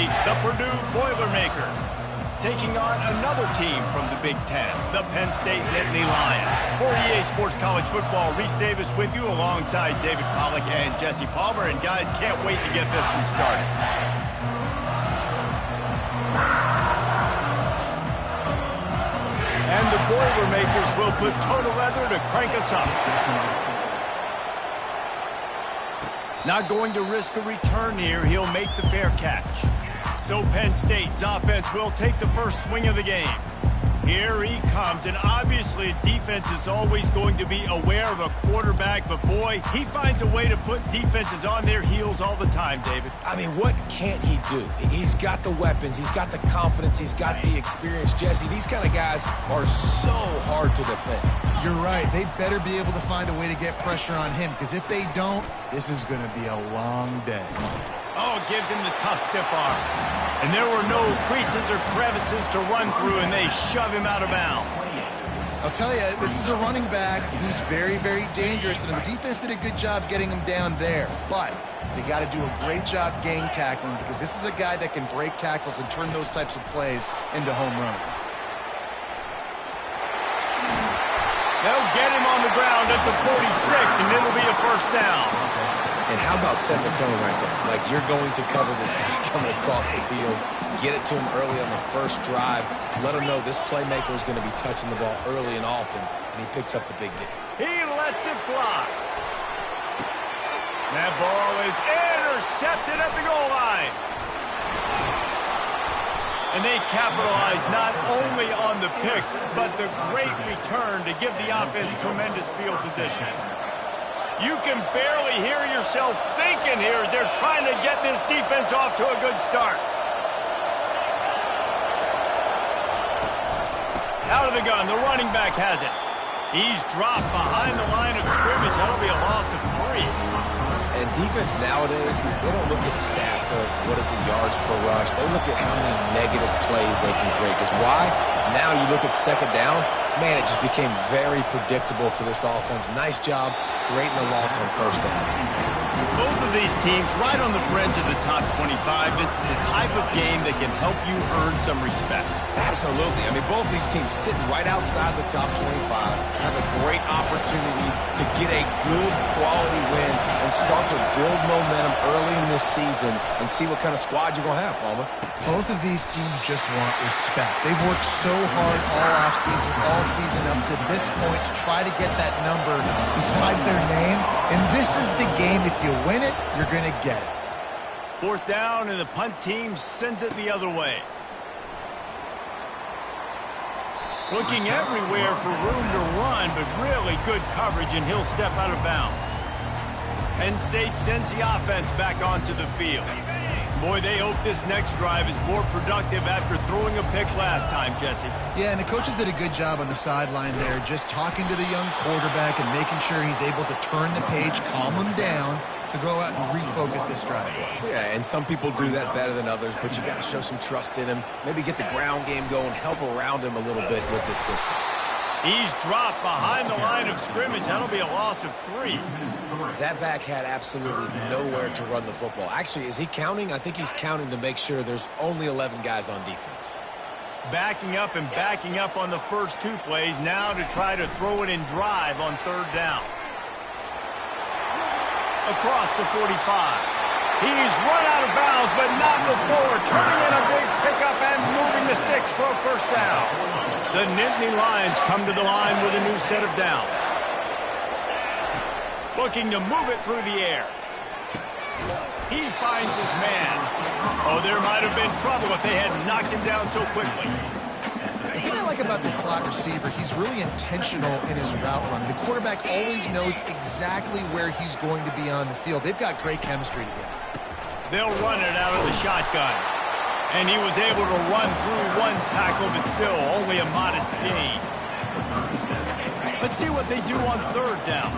meet the Purdue Boilermakers, taking on another team from the Big Ten, the Penn State Nittany Lions. For EA Sports College Football, Reese Davis with you alongside David Pollack and Jesse Palmer. And guys, can't wait to get this one started. And the Boilermakers will put total leather to crank us up. Not going to risk a return here. He'll make the fair catch. So Penn State's offense will take the first swing of the game. Here he comes, and obviously defense is always going to be aware of a quarterback, but boy, he finds a way to put defenses on their heels all the time, David. I mean, what can't he do? He's got the weapons, he's got the confidence, he's got the experience. Jesse, these kind of guys are so hard to defend. You're right. They better be able to find a way to get pressure on him, because if they don't, this is going to be a long day. Oh, gives him the tough, stiff arm. And there were no creases or crevices to run through, and they shove him out of bounds. I'll tell you, this is a running back who's very, very dangerous, and the defense did a good job getting him down there. But they got to do a great job game tackling, because this is a guy that can break tackles and turn those types of plays into home runs. They'll get him on the ground at the 46, and it'll be a first down. And how about setting the tone right there? Like, you're going to cover this guy coming across the field, get it to him early on the first drive, let him know this playmaker is going to be touching the ball early and often, and he picks up the big game. He lets it fly. That ball is intercepted at the goal line. And they capitalize not only on the pick, but the great return to give the offense tremendous field position. You can barely hear yourself thinking here as they're trying to get this defense off to a good start. Out of the gun, the running back has it. He's dropped behind the line of scrimmage. That'll be a loss of 3. And defense nowadays, they don't look at stats of what is the yards per rush. They look at how many negative plays they can create. Because why? Now you look at second down, man, it just became very predictable for this offense. Nice job creating a loss on first down. Both of these teams right on the fringe of the top 25. This is the type of game that can help you earn some respect. Absolutely. I mean, both these teams sitting right outside the top 25 have a great opportunity to get a good quality win and start to build momentum early in this season and see what kind of squad you're going to have, Palmer. Both of these teams just want respect. They've worked so hard all offseason, all season up to this point to try to get that number beside their name. And this is the game. If you win it, you're going to get it. Fourth down, and the punt team sends it the other way. Looking everywhere for room to run, but really good coverage, and he'll step out of bounds. Penn State sends the offense back onto the field. Boy, they hope this next drive is more productive after throwing a pick last time, Jesse. Yeah, and the coaches did a good job on the sideline there, just talking to the young quarterback and making sure he's able to turn the page, calm him down, to go out and refocus this drive. Yeah, and some people do that better than others, but you got to show some trust in him, maybe get the ground game going, help around him a little bit with this system. He's dropped behind the line of scrimmage. That'll be a loss of 3. That back had absolutely nowhere to run the football. Actually, is he counting? I think he's counting to make sure there's only 11 guys on defense. Backing up and backing up on the first 2 plays, now to try to throw it in drive on third down. Across the 45. He's run out of bounds, but not before. Turning in a big pickup and moving the sticks for a first down. The Nittany Lions come to the line with a new set of downs. Looking to move it through the air. He finds his man. Oh, there might have been trouble if they had knocked him down so quickly. The thing I like about this slot receiver, he's really intentional in his route run. The quarterback always knows exactly where he's going to be on the field. They've got great chemistry together. They'll run it out of the shotgun. And he was able to run through 1 tackle, but still only a modest gain. Let's see what they do on third down.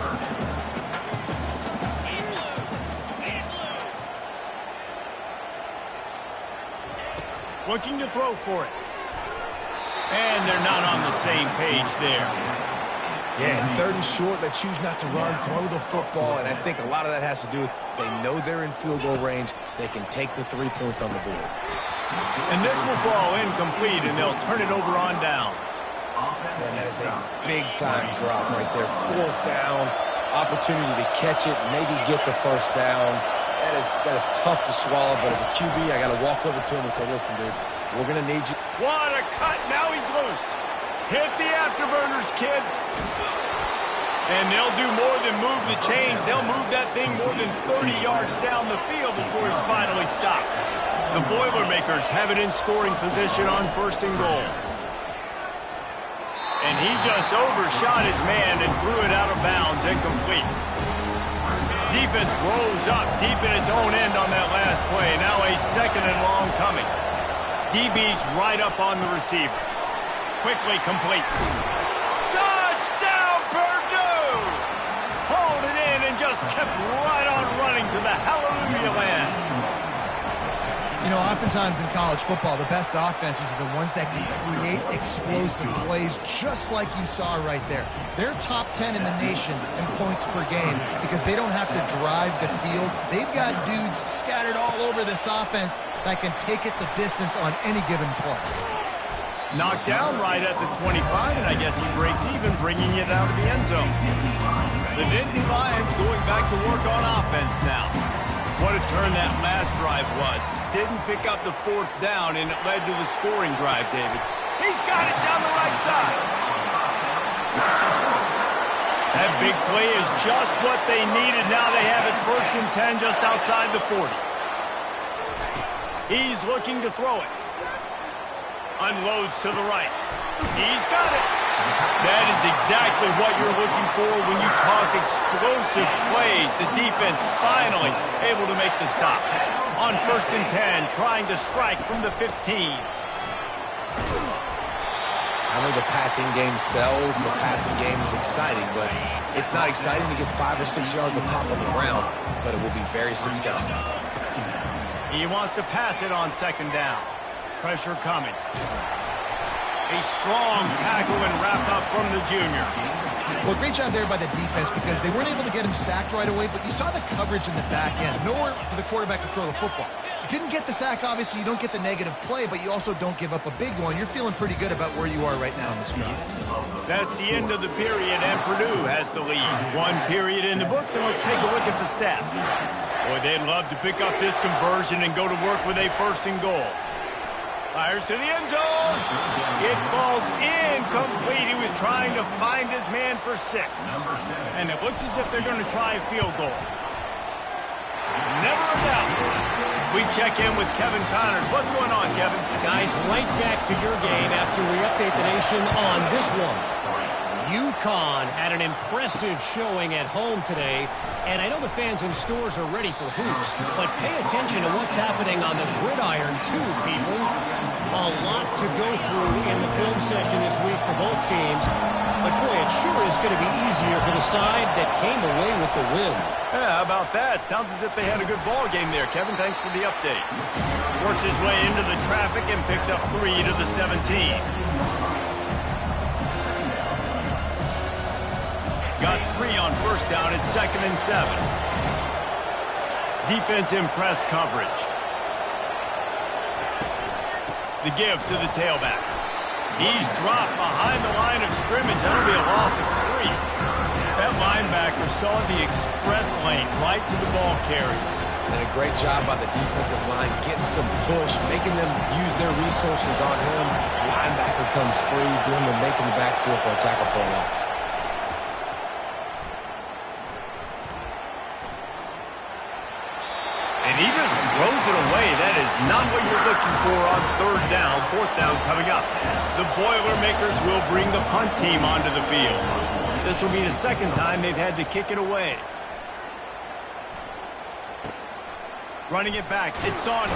Looking to throw for it. And they're not on the same page there. Yeah, and 3rd and short, they choose not to run, throw the football, and I think a lot of that has to do with they know they're in field goal range. They can take the 3 points on the board. And this will fall incomplete, and they'll turn it over on downs. And that is a big-time drop right there. 4th down, opportunity to catch it, maybe get the 1st down. That is tough to swallow, but as a QB, I got to walk over to him and say, listen, dude, we're going to need you. What a cut. Now he's loose. Hit the afterburners, kid. And they'll do more than move the chains. They'll move that thing more than 30 yards down the field before he's finally stopped. The Boilermakers have it in scoring position on 1st and goal. And he just overshot his man and threw it out of bounds, incomplete. Defense rolls up deep in its own end on that last play. Now a 2nd and long coming. DB's right up on the receivers. Quickly complete. Touchdown, Purdue! Hauled it in and just kept right on running to the hallelujah land. You know, oftentimes in college football, the best offenses are the ones that can create explosive plays just like you saw right there. They're top 10 in the nation in points per game because they don't have to drive the field. They've got dudes scattered all over this offense that can take it the distance on any given play. Knocked down right at the 25, and I guess he breaks even, bringing it out of the end zone. The Nittany Lions going back to work on offense now. What a turn that last drive was. Didn't pick up the 4th down, and it led to the scoring drive, David. He's got it down the right side. That big play is just what they needed. Now they have it 1st and 10 just outside the 40. He's looking to throw it. Unloads to the right. He's got it. That is exactly what you're looking for when you talk explosive plays. The defense finally able to make the stop. On 1st and 10, trying to strike from the 15. I know the passing game sells, and the passing game is exciting, but it's not exciting to get 5 or 6 yards of pop on the ground, but it will be very successful. He wants to pass it on 2nd down. Pressure coming. A strong tackle and wrap up from the junior. Well, great job there by the defense because they weren't able to get him sacked right away, but you saw the coverage in the back end. Nowhere for the quarterback to throw the football. Didn't get the sack, obviously. You don't get the negative play, but you also don't give up a big one. You're feeling pretty good about where you are right now in this drive. That's the end of the period, and Purdue has the lead. 1 period in the books, and let's take a look at the stats. Boy, they'd love to pick up this conversion and go to work with a 1st and goal. Fires to the end zone. It falls incomplete. He was trying to find his man for 6. And it looks as if they're going to try a field goal. Never a doubt. We check in with Kevin Connors. What's going on, Kevin? Guys, right back to your game after we update the nation on this one. UConn had an impressive showing at home today, and I know the fans in stores are ready for hoops, but pay attention to what's happening on the gridiron too, people. A lot to go through in the film session this week for both teams, but boy, it sure is going to be easier for the side that came away with the win. Yeah, how about that? Sounds as if they had a good ball game there, Kevin. Thanks for the update. Works his way into the traffic and picks up 3 to the 17. Got 3 on 1st down at 2nd and 7. Defense in press coverage. The give to the tailback. He's dropped behind the line of scrimmage. That'll be a loss of 3. That linebacker saw the express lane right to the ball carrier. And a great job by the defensive line, getting some push, making them use their resources on him. Linebacker comes free, doing the making the backfield for a tackle for a loss. And he just throws it away. That is not what you're looking for on 3rd down. 4th down coming up. The Boilermakers will bring the punt team onto the field. This will be the 2nd time they've had to kick it away. Running it back. It's Saunders.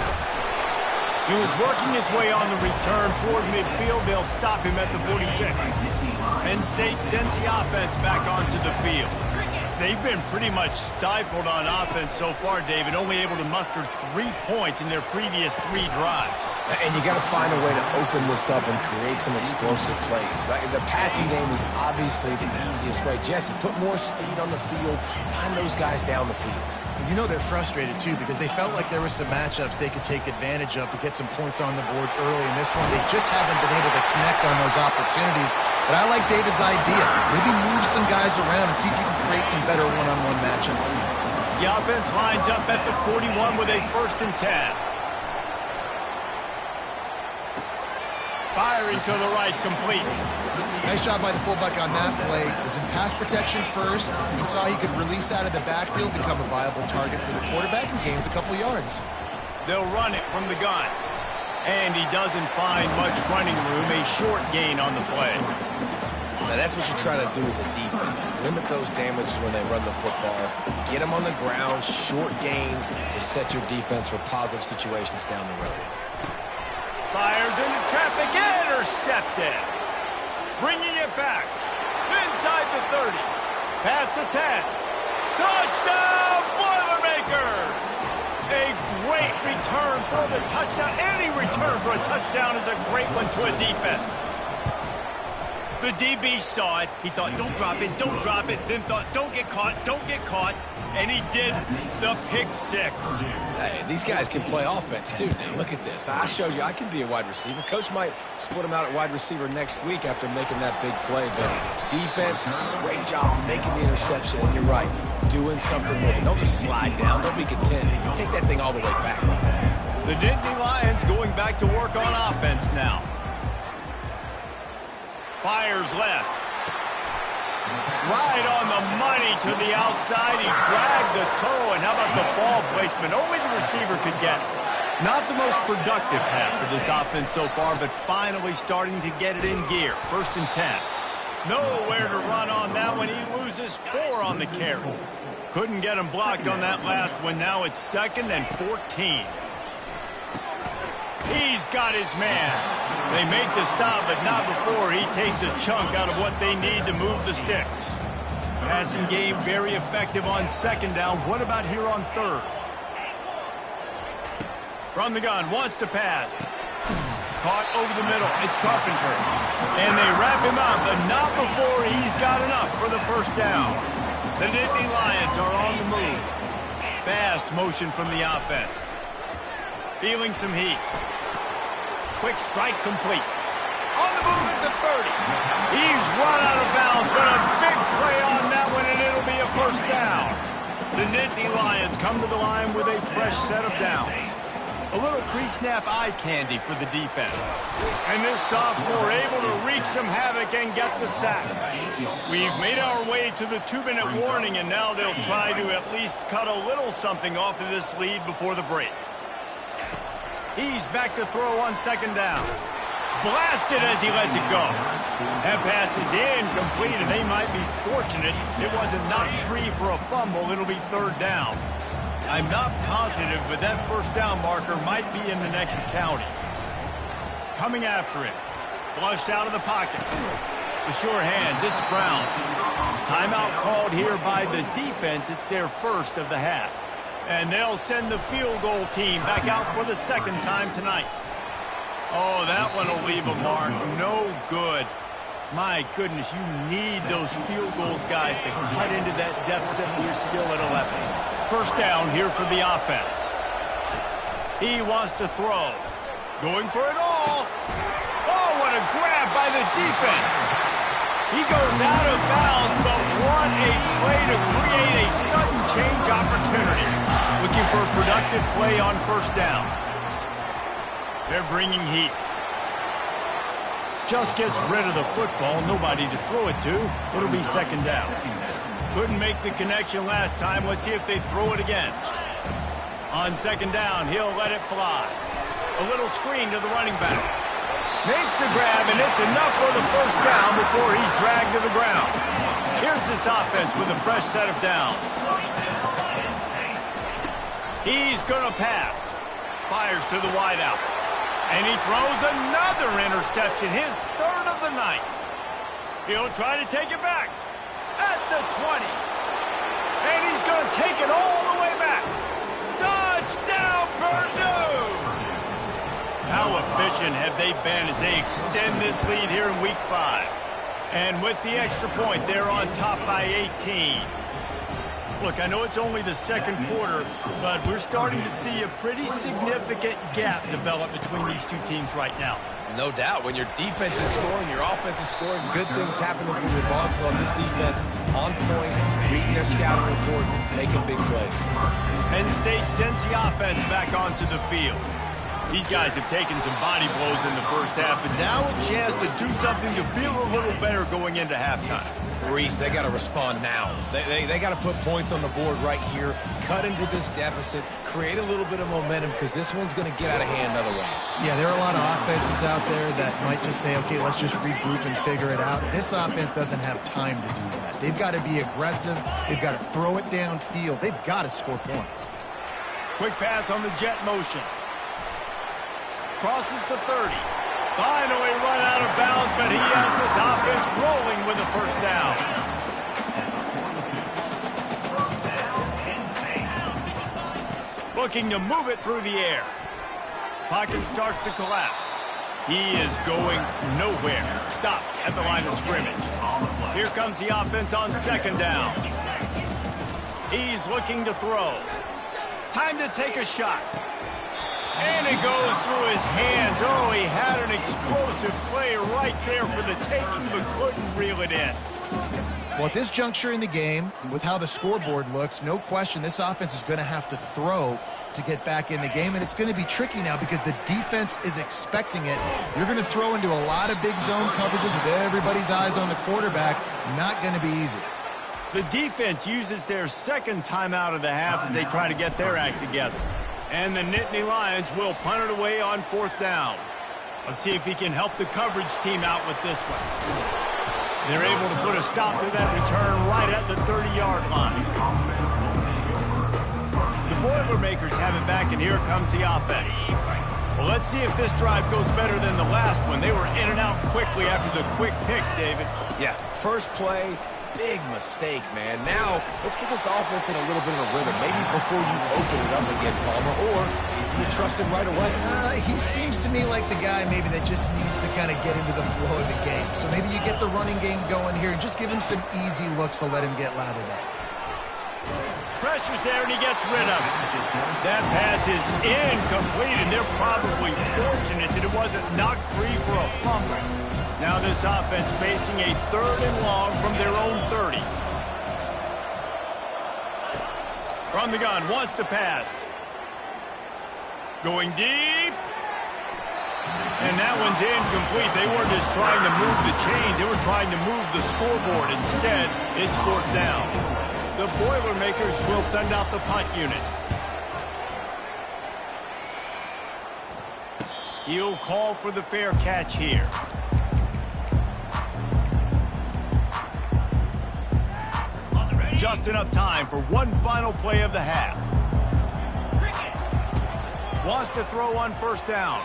He was working his way on the return toward midfield. They'll stop him at the 46. Penn State sends the offense back onto the field. They've been pretty much stifled on offense so far, David, only able to muster 3 points in their previous 3 drives. And you got to find a way to open this up and create some explosive plays. The passing game is obviously the easiest way. Jesse, put more speed on the field. Find those guys down the field. You know they're frustrated, too, because they felt like there were some matchups they could take advantage of to get some points on the board early. In this one, they just haven't been able to connect on those opportunities. But I like David's idea. Maybe move some guys around and see if you can create some better one-on-one matchups. The offense lines up at the 41 with a 1st and 10. Firing to the right, complete. Nice job by the fullback on that play. Was in pass protection first. He saw he could release out of the backfield, become a viable target for the quarterback, and gains a couple yards. They'll run it from the gun. And he doesn't find much running room, a short gain on the play. Now that's what you're trying to do as a defense. Limit those damages when they run the football. Get them on the ground, short gains to set your defense for positive situations down the road. Fires into traffic, intercepted. Bringing it back. Inside the 30. Past the 10. Touchdown, Boilermakers! A great return for the touchdown. Any return for a touchdown is a great one to a defense. The DB saw it. He thought, don't drop it, don't drop it. Then thought, don't get caught, don't get caught. And he did the pick 6. Hey, these guys can play offense, too. Now, look at this. I showed you I can be a wide receiver. Coach might split him out at wide receiver next week after making that big play. But defense, great job making the interception. And you're right, doing something with it. Don't just slide down. Don't be content. Take that thing all the way back. The Nittany Lions going back to work on offense now. Fires left. Right on the money to the outside. He dragged the toe. And how about the ball placement? Only the receiver could get it. Not the most productive half for this offense so far, but finally starting to get it in gear. 1st and 10. Nowhere to run on that one. He loses 4 on the carry. Couldn't get him blocked on that last one. Now it's 2nd and 14. He's got his man. They make the stop, but not before he takes a chunk out of what they need to move the sticks. Passing game very effective on 2nd down. What about here on 3rd? From the gun, wants to pass. Caught over the middle. It's Carpenter. And they wrap him up, but not before he's got enough for the 1st down. The Nittany Lions are on the move. Fast motion from the offense. Feeling some heat. Quick strike complete. On the move at the 30. He's run out of bounds, but a big play on that one, and it'll be a 1st down. The Nittany Lions come to the line with a fresh set of downs. A little pre-snap eye candy for the defense. And this sophomore able to wreak some havoc and get the sack. We've made our way to the 2-minute warning, and now they'll try to at least cut a little something off of this lead before the break. He's back to throw on 2nd down. Blasted as he lets it go. That pass is incomplete, and they might be fortunate it wasn't knocked free for a fumble. It'll be 3rd down. I'm not positive, but that 1st down marker might be in the next county. Coming after it. Flushed out of the pocket. The sure hands, it's Brown. Timeout called here by the defense. It's their 1st of the half. And they'll send the field goal team back out for the 2nd time tonight. Oh, that one will leave a mark. No good. My goodness, you need those field goals, guys, to cut into that deficit. We're still at 11. 1st down here for the offense. He wants to throw. Going for it all. Oh, what a grab by the defense. He goes out of bounds, but what a play to create a sudden change opportunity. Looking for a productive play on 1st down. They're bringing heat. Just gets rid of the football. Nobody to throw it to. It'll be 2nd down. Couldn't make the connection last time. Let's see if they throw it again. On 2nd down, he'll let it fly. A little screen to the running back. Makes the grab, and it's enough for the 1st down before he's dragged to the ground. Here's this offense with a fresh set of downs. He's going to pass. Fires to the wideout. And he throws another interception, his 3rd of the night. He'll try to take it back at the 20. And he's going to take it all the way back. Touchdown, Purdue! How efficient have they been as they extend this lead here in Week 5? And with the extra point, they're on top by 18. Look, I know it's only the second quarter, but we're starting to see a pretty significant gap develop between these two teams right now. No doubt. When your defense is scoring, your offense is scoring, good things happening for your ball club. This defense on point, reading their scouting report, making big plays. Penn State sends the offense back onto the field. These guys have taken some body blows in the first half, but now a chance to do something to feel a little better going into halftime. Reese, they got to respond now. They got to put points on the board right here, cut into this deficit, create a little bit of momentum, because this one's going to get out of hand otherwise. Yeah, there are a lot of offenses out there that might just say, okay, let's just regroup and figure it out. This offense doesn't have time to do that. They've got to be aggressive. They've got to throw it downfield. They've got to score points. Quick pass on the jet motion. Crosses to 30. Finally run out of bounds, but he has this offense rolling with a first down. Looking to move it through the air. Pocket starts to collapse. He is going nowhere. Stopped at the line of scrimmage. Here comes the offense on second down. He's looking to throw. Time to take a shot. And it goes through his hands. Oh, he had an explosive play right there for the taking, but couldn't reel it in. Well, at this juncture in the game, with how the scoreboard looks, no question this offense is going to have to throw to get back in the game, and it's going to be tricky now because the defense is expecting it. You're going to throw into a lot of big zone coverages with everybody's eyes on the quarterback. Not going to be easy. The defense uses their second timeout of the half as they try to get their act together. And the Nittany Lions will punt it away on fourth down. Let's see if he can help the coverage team out with this one. They're able to put a stop to that return right at the 30-yard line. The Boilermakers have it back, and here comes the offense. Well, let's see if this drive goes better than the last one. They were in and out quickly after the quick pick, David. Yeah, first play. Big mistake, man. Now, let's get this offense in a little bit of a rhythm. Maybe before you open it up again, Palmer, or you trust him right away. He seems to me like the guy maybe that just needs to kind of get into the flow of the game. So maybe you get the running game going here and just give him some easy looks to let him get lathered up. Pressure's there, and he gets rid of it. That pass is incomplete, and they're probably fortunate that it wasn't knocked free for a fumble. Now this offense facing a 3rd and long from their own 30. From the gun, wants to pass. Going deep. And that one's incomplete. They weren't just trying to move the chains. They were trying to move the scoreboard. Instead, it's fourth down. The Boilermakers will send out the punt unit. He'll call for the fair catch here. Just enough time for one final play of the half. Wants to throw on first down.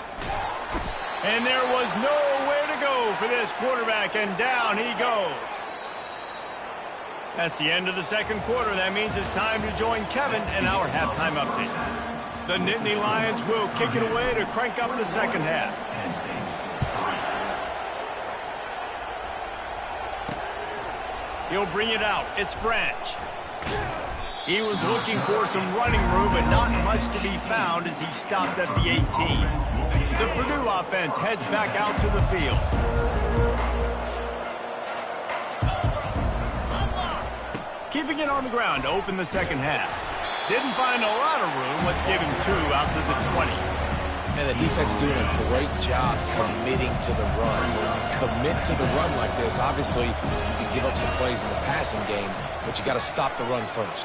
And there was nowhere to go for this quarterback, and down he goes. That's the end of the second quarter. That means it's time to join Kevin in our halftime update. The Nittany Lions will kick it away to crank up the second half. He'll bring it out. It's Branch. He was looking for some running room, but not much to be found as he stopped at the 18. The Purdue offense heads back out to the field. Keeping it on the ground to open the second half. Didn't find a lot of room. Let's give him 2 out to the 20. And the defense doing a great job committing to the run. When you commit to the run like this, obviously you can give up some plays in the passing game, but you got to stop the run first.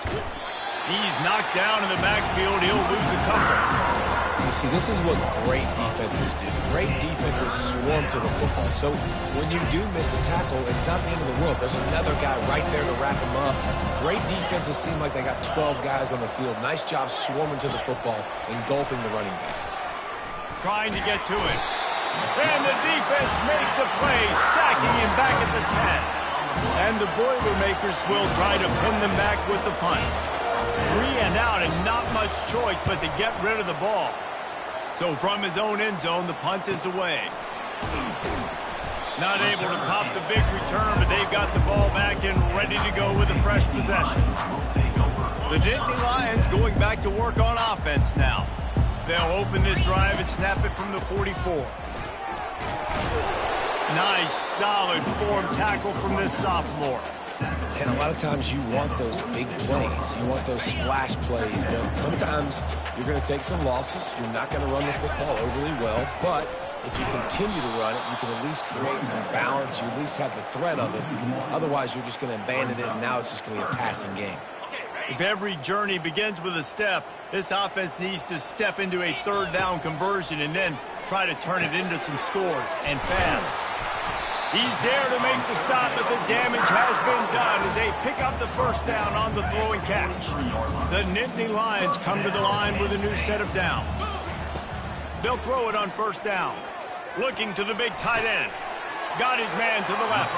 He's knocked down in the backfield. He'll lose a couple. You see, this is what great defenses do. Great defenses swarm to the football. So when you do miss a tackle, it's not the end of the world. There's another guy right there to wrap him up. Great defenses seem like they got 12 guys on the field. Nice job swarming to the football, engulfing the running back. Trying to get to it. And the defense makes a play, sacking him back at the 10. And the Boilermakers will try to pin them back with the punt. 3 and out and not much choice but to get rid of the ball. So from his own end zone, the punt is away. Not able to pop the big return, but they've got the ball back and ready to go with a fresh possession. The Nittany Lions going back to work on offense now. They'll open this drive and snap it from the 44. Nice, solid form tackle from this sophomore. And a lot of times you want those big plays. You want those splash plays. But sometimes you're going to take some losses. You're not going to run the football overly well. But if you continue to run it, you can at least create some balance. You at least have the threat of it. Otherwise, you're just going to abandon it, and now it's just going to be a passing game. If every journey begins with a step, this offense needs to step into a third down conversion and then try to turn it into some scores, and fast. He's there to make the stop, but the damage has been done as they pick up the first down on the throw and catch. The Nittany Lions come to the line with a new set of downs. They'll throw it on first down. Looking to the big tight end. Got his man to the left.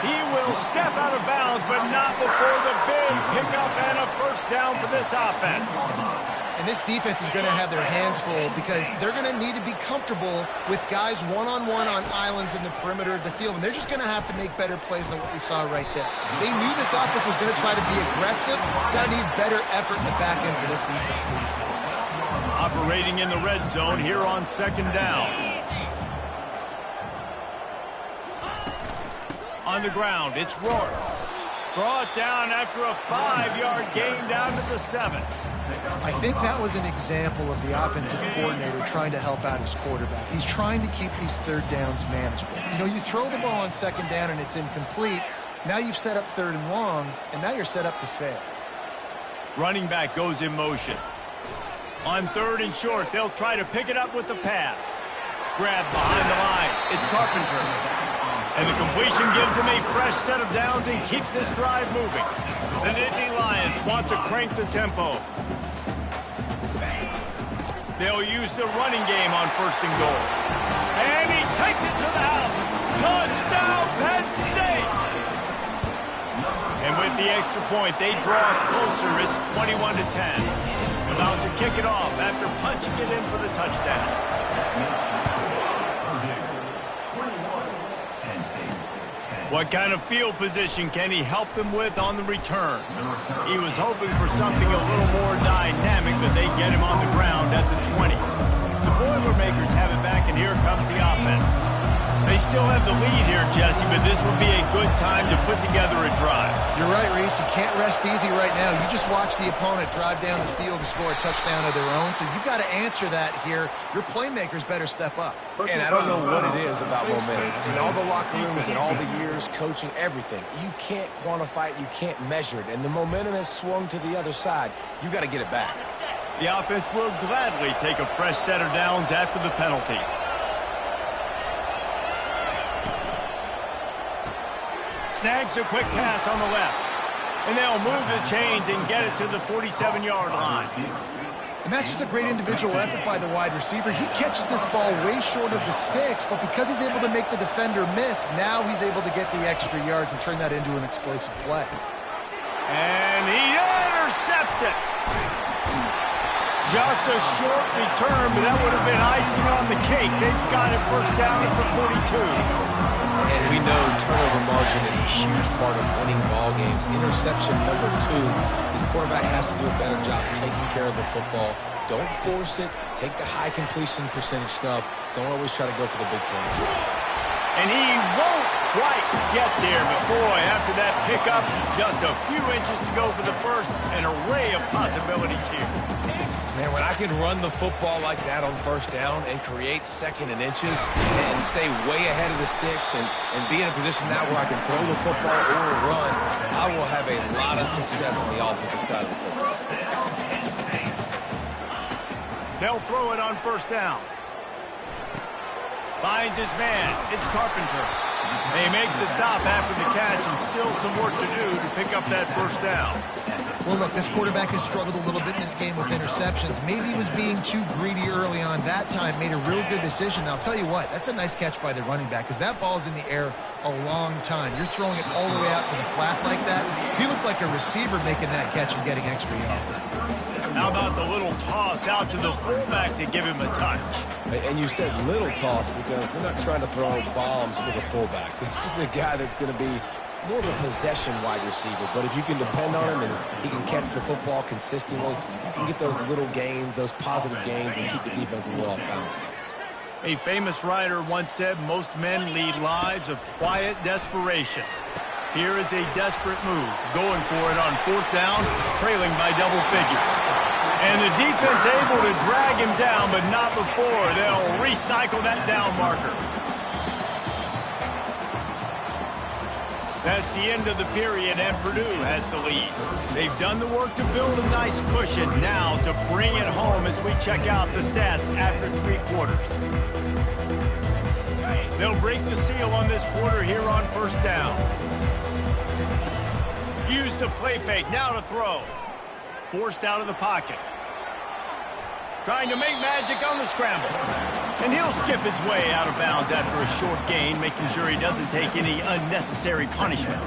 He will step out of bounds, but not before the big pickup and a first down for this offense. And this defense is going to have their hands full because they're going to need to be comfortable with guys one-on-one on islands in the perimeter of the field. And they're just going to have to make better plays than what we saw right there. They knew this offense was going to try to be aggressive. Got to need better effort in the back end for this defense. Operating in the red zone here on second down. On the ground, it's Rourke. Brought down after a 5-yard gain down to the 7. I think that was an example of the offensive coordinator trying to help out his quarterback. He's trying to keep these third downs manageable. You know, you throw the ball on second down and it's incomplete. Now you've set up third and long, and now you're set up to fail. Running back goes in motion. On third and short, they'll try to pick it up with the pass. Grab behind the line. It's Carpenter. And the completion gives him a fresh set of downs and keeps this drive moving. The Nittany Lions want to crank the tempo. They'll use the running game on first and goal. And he takes it to the house. Touchdown, Penn State! And with the extra point, they draw closer. It's 21-10. About to kick it off after punching it in for the touchdown. What kind of field position can he help them with on the return? He was hoping for something a little more dynamic, but they get him on the ground at the 20. The Boilermakers have it back, and here comes the offense. They still have the lead here, Jesse, but this would be a good time to put together a drive. You're right, Reese. You can't rest easy right now. You just watch the opponent drive down the field and score a touchdown of their own, so you've got to answer that here. Your playmakers better step up. And I don't know what it is about momentum. In all the locker rooms and all the years, coaching, everything, you can't quantify it, you can't measure it. And the momentum has swung to the other side. You got to get it back. The offense will gladly take a fresh set of downs after the penalty. Snags a quick pass on the left. And they'll move the chains and get it to the 47-yard line. And that's just a great individual effort by the wide receiver. He catches this ball way short of the sticks, but because he's able to make the defender miss, now he's able to get the extra yards and turn that into an explosive play. And he intercepts it. Just a short return, but that would have been icing on the cake. They've got it first down at the 42. And we know turnover margin is a huge part of winning ball games. Interception number 2. His quarterback has to do a better job taking care of the football. Don't force it. Take the high completion percentage stuff. Don't always try to go for the big play. And he won't quite get there, but boy, after that pickup, just a few inches to go for the first. An array of possibilities here. Man, when I can run the football like that on first down and create second and inches and stay way ahead of the sticks and be in a position now where I can throw the football or run, I will have a lot of success on the offensive side of the football. They'll throw it on first down. Finds his man. It's Carpenter. They make the stop after the catch and still some work to do to pick up that first down. Well, look, this quarterback has struggled a little bit in this game with interceptions. Maybe he was being too greedy early on. That time made a real good decision. And I'll tell you what, that's a nice catch by the running back because that ball's in the air a long time. You're throwing it all the way out to the flat like that. He looked like a receiver making that catch and getting extra yards. How about the little toss out to the fullback to give him a touch? And you said little toss because they're not trying to throw bombs to the fullback. This is a guy that's going to be more of a possession wide receiver, but if you can depend on him and he can catch the football consistently, you can get those little gains, those positive gains, and keep the defense a little off balance. A famous writer once said most men lead lives of quiet desperation. Here is a desperate move, going for it on fourth down, trailing by double figures. And the defense able to drag him down, but not before they'll recycle that down marker. That's the end of the period, and Purdue has the lead. They've done the work to build a nice cushion. Now to bring it home as we check out the stats after 3 quarters. They'll break the seal on this quarter here on first down. Use the play fake, now to throw. Forced out of the pocket. Trying to make magic on the scramble. And he'll skip his way out of bounds after a short gain, making sure he doesn't take any unnecessary punishment.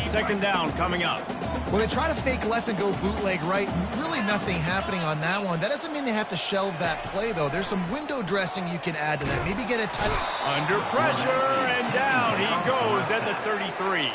Second down coming up. Well, they try to fake left and go bootleg right. Really nothing happening on that one. That doesn't mean they have to shelve that play, though. There's some window dressing you can add to that. Maybe get a touch. Under pressure, and down he goes at the 33.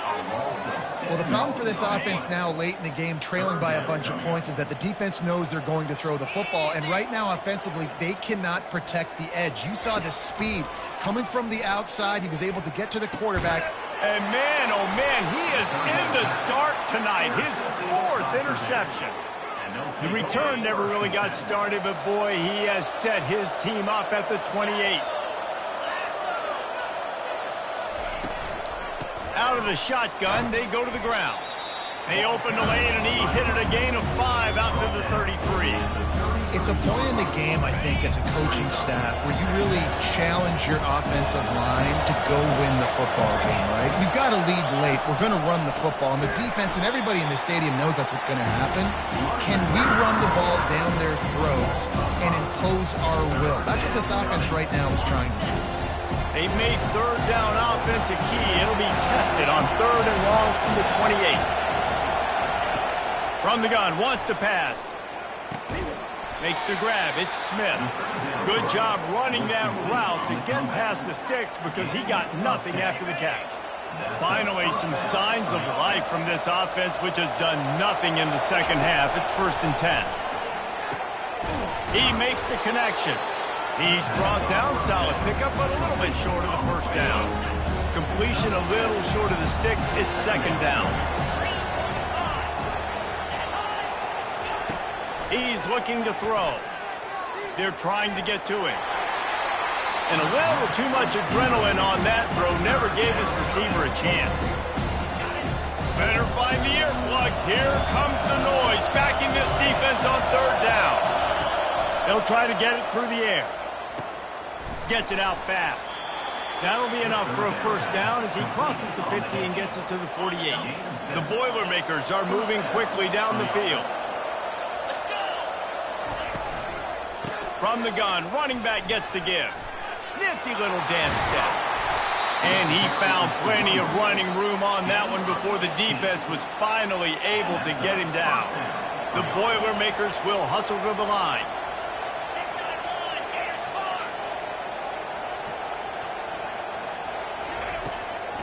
Well, the problem for this offense now late in the game, trailing by a bunch of points, is that the defense knows they're going to throw the football. And right now, offensively, they cannot protect the edge. You saw the speed coming from the outside. He was able to get to the quarterback. And man, oh man, he is in the dark tonight. His 4th interception. The return never really got started, but boy, he has set his team up at the 28. Out of the shotgun, they go to the ground. They open the lane, and he hit it a gain of 5 out to the 33. It's a point in the game, I think, as a coaching staff, where you really challenge your offensive line to go win the football game, right? We've got to lead late. We're going to run the football. And the defense and everybody in the stadium knows that's what's going to happen. Can we run the ball down their throats and impose our will? That's what this offense right now is trying to do. They've made third down offense a key. It'll be tested on 3rd and long from the 28. From the gun, wants to pass. Makes the grab. It's Smith. Good job running that route to get past the sticks because he got nothing after the catch. Finally, some signs of life from this offense, which has done nothing in the second half. It's 1st and 10. He makes the connection. He's brought down, solid pickup, but a little bit short of the first down. Completion a little short of the sticks. It's 2nd down. He's looking to throw. They're trying to get to him. And a little too much adrenaline on that throw never gave his receiver a chance. Better find the earplugs. Here comes the noise, backing this defense on 3rd down. They'll try to get it through the air. Gets it out fast. That'll be enough for a first down as he crosses the 50 and gets it to the 48. The Boilermakers are moving quickly down the field. From the gun, running back gets to give. Nifty little dance step. And he found plenty of running room on that one before the defense was finally able to get him down. The Boilermakers will hustle to the line.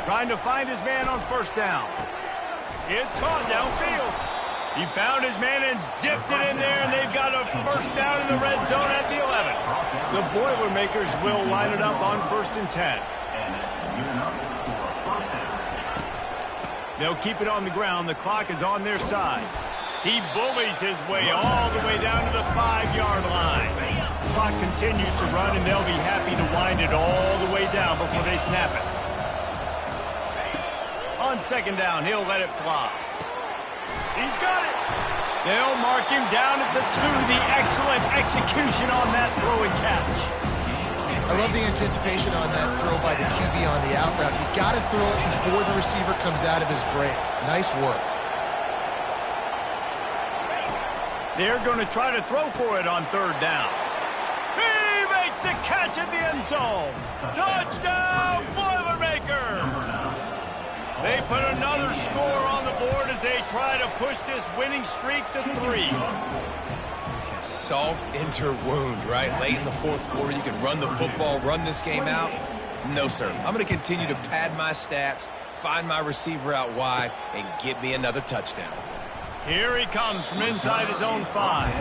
Trying to find his man on first down. It's caught downfield. He found his man and zipped it in there, and they've got a first down in the red zone at the 11. The Boilermakers will line it up on 1st and 10. They'll keep it on the ground. The clock is on their side. He bullies his way all the way down to the 5-yard line. The clock continues to run, and they'll be happy to wind it all the way down before they snap it. On 2nd down, he'll let it fly. He's got it. They'll mark him down at the 2. The excellent execution on that throw and catch. I love the anticipation on that throw by the QB on the out route. You got to throw it before the receiver comes out of his break. Nice work. They're going to try to throw for it on third down. He makes the catch at the end zone. Touchdown, Boilermakers! They put another score on the board as they try to push this winning streak to 3. Yeah, salt into wound, right? Late in the fourth quarter, you can run the football, run this game out. No, sir. I'm going to continue to pad my stats, find my receiver out wide, and get me another touchdown. Here he comes from inside his own 5.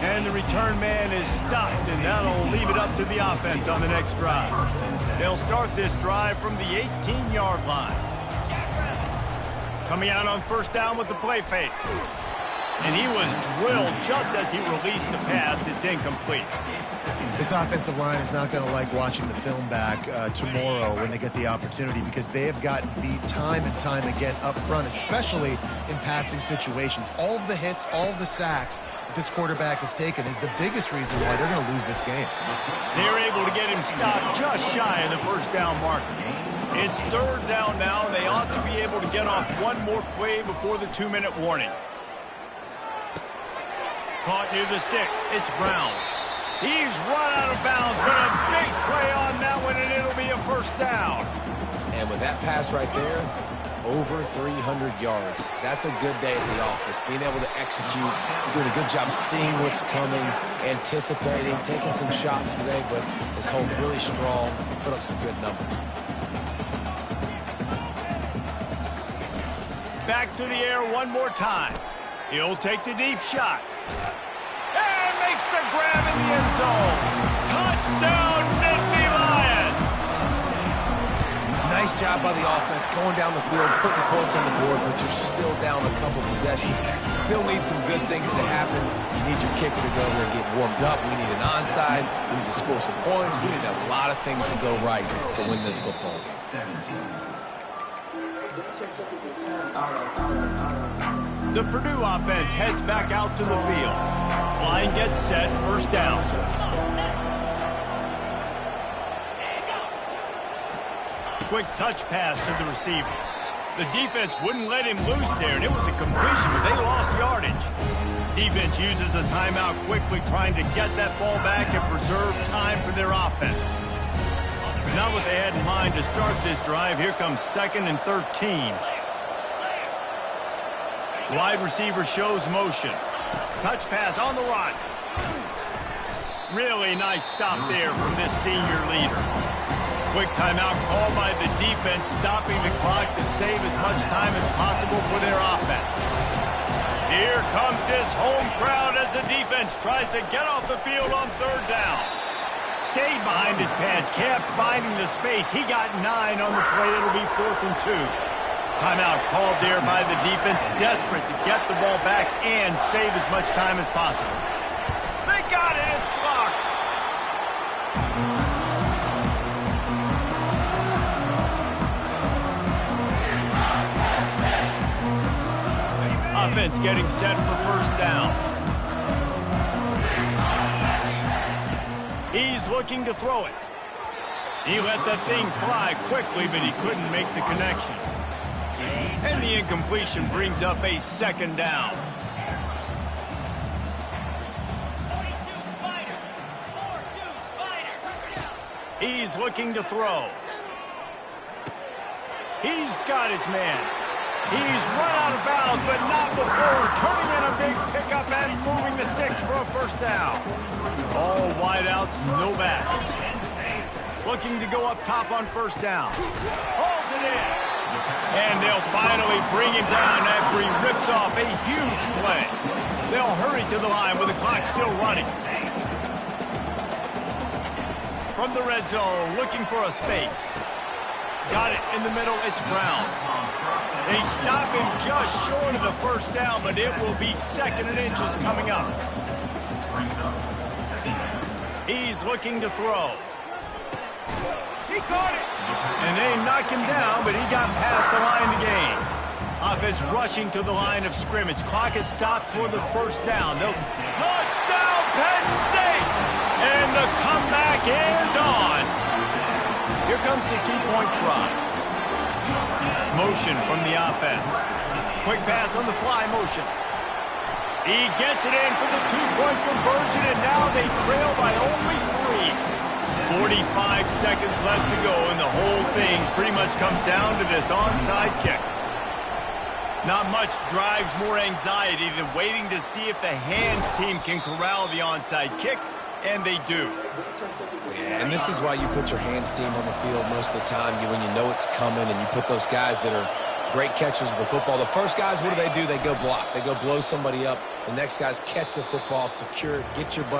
And the return man is stopped, and that'll leave it up to the offense on the next drive. They'll start this drive from the 18-yard line. Coming out on first down with the play fake. And he was drilled just as he released the pass. It's incomplete. This offensive line is not going to like watching the film back tomorrow when they get the opportunity, because they have gotten beat time and time again up front, especially in passing situations. All of the hits, all of the sacks that this quarterback has taken is the biggest reason why they're going to lose this game. They're able to get him stopped just shy of the first down marker. It's third down now, and they ought to be able to get off one more play before the 2-minute warning. Caught near the sticks. It's Brown. He's run out of bounds, but a big play on that one, and it'll be a first down. And with that pass right there, over 300 yards. That's a good day at the office. Being able to execute, doing a good job seeing what's coming, anticipating, taking some shots today, but his hold really strong, put up some good numbers. Back to the air one more time. He'll take the deep shot. And makes the grab in the end zone. Touchdown, Nittany Lions! Nice job by the offense, going down the field, putting points on the board, but you're still down a couple possessions. Still need some good things to happen. You need your kicker to go there and get warmed up. We need an onside. We need to score some points. We need a lot of things to go right to win this football game. The Purdue offense heads back out to the field. Line gets set, first down. Quick touch pass to the receiver. The defense wouldn't let him loose there, and it was a completion, but they lost yardage. Defense uses a timeout quickly, trying to get that ball back and preserve time for their offense. Not what they had in mind to start this drive. Here comes 2nd and 13. Wide receiver shows motion. Touch pass on the run. Really nice stop there from this senior leader. Quick timeout called by the defense, stopping the clock to save as much time as possible for their offense. Here comes this home crowd as the defense tries to get off the field on third down. Stayed behind his pads, kept finding the space. He got 9 on the play. It'll be 4th and 2. Timeout called there by the defense, desperate to get the ball back and save as much time as possible. They got it, it's blocked. Offense getting set for first down. He's looking to throw it. He let that thing fly quickly, but he couldn't make the connection. And the incompletion brings up a 2nd down. He's looking to throw. He's got his man. He's run out of bounds, but not before turning in a big pickup and moving the sticks for a first down. All wideouts, no backs. Looking to go up top on first down. Hauls it in. And they'll finally bring him down after he rips off a huge play. They'll hurry to the line with the clock still running. From the red zone, looking for a space. Got it in the middle, it's Brown. They stop him just short of the first down, but it will be 2nd and inches coming up. He's looking to throw. He caught it. And they knocked him down, but he got past the line to gain. Offense rushing to the line of scrimmage. Clock is stopped for the first down. Touchdown, Penn State! And the comeback is on. comes the two-point try. Motion from the offense. Quick pass on the fly motion. He gets it in for the two-point conversion, and now they trail by only 3. 45 seconds left to go, and the whole thing pretty much comes down to this onside kick. Not much drives more anxiety than waiting to see if the hands team can corral the onside kick, and they do. Yeah, and this is why you put your hands team on the field most of the time when you know it's coming, and you put those guys that are great catchers of the football. The first guys, what do? They go block. They go blow somebody up. The next guys catch the football, secure it, get your butt